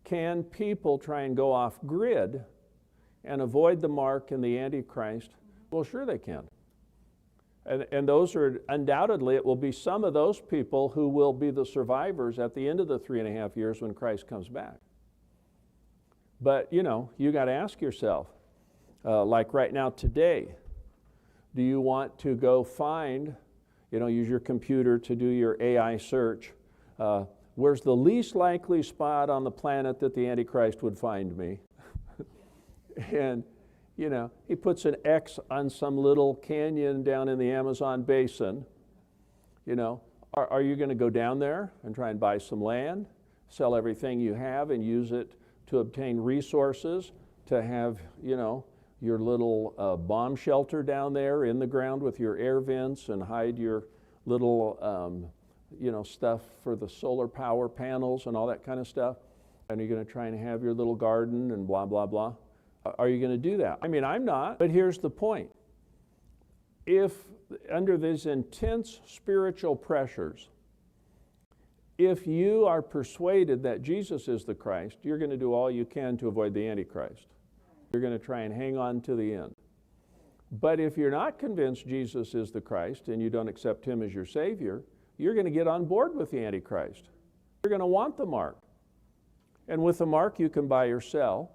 Can people try and go off grid and avoid the mark and the Antichrist? Well, sure they can. And those are undoubtedly, it will be some of those people who will be the survivors at the end of the 3.5 years when Christ comes back. But, you know, you got to ask yourself, like right now today, do you want to go find, you know, use your computer to do your AI search, where's the least likely spot on the planet that the Antichrist would find me? And, you know, he puts an X on some little canyon down in the Amazon basin. You know, are you going to go down there and try and buy some land, sell everything you have and use it to obtain resources, to have, you know, your little bomb shelter down there in the ground with your air vents and hide your little, you know, stuff for the solar power panels and all that kind of stuff? And you're going to try and have your little garden and blah, blah, blah. Are you going to do that? I mean, I'm not, but here's the point. If under these intense spiritual pressures, if you are persuaded that Jesus is the Christ, you're going to do all you can to avoid the Antichrist. You're going to try and hang on to the end. But if you're not convinced Jesus is the Christ and you don't accept him as your Savior, you're going to get on board with the Antichrist. You're going to want the mark. And with the mark, you can buy or sell.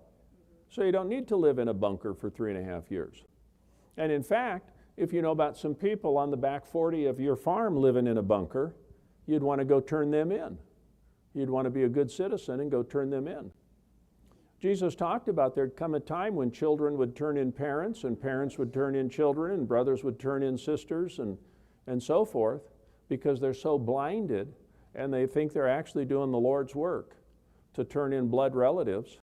So you don't need to live in a bunker for 3.5 years. And in fact, if you know about some people on the back 40 of your farm living in a bunker, you'd want to go turn them in. You'd want to be a good citizen and go turn them in. Jesus talked about there'd come a time when children would turn in parents, and parents would turn in children, and brothers would turn in sisters, and so forth, because they're so blinded and they think they're actually doing the Lord's work to turn in blood relatives.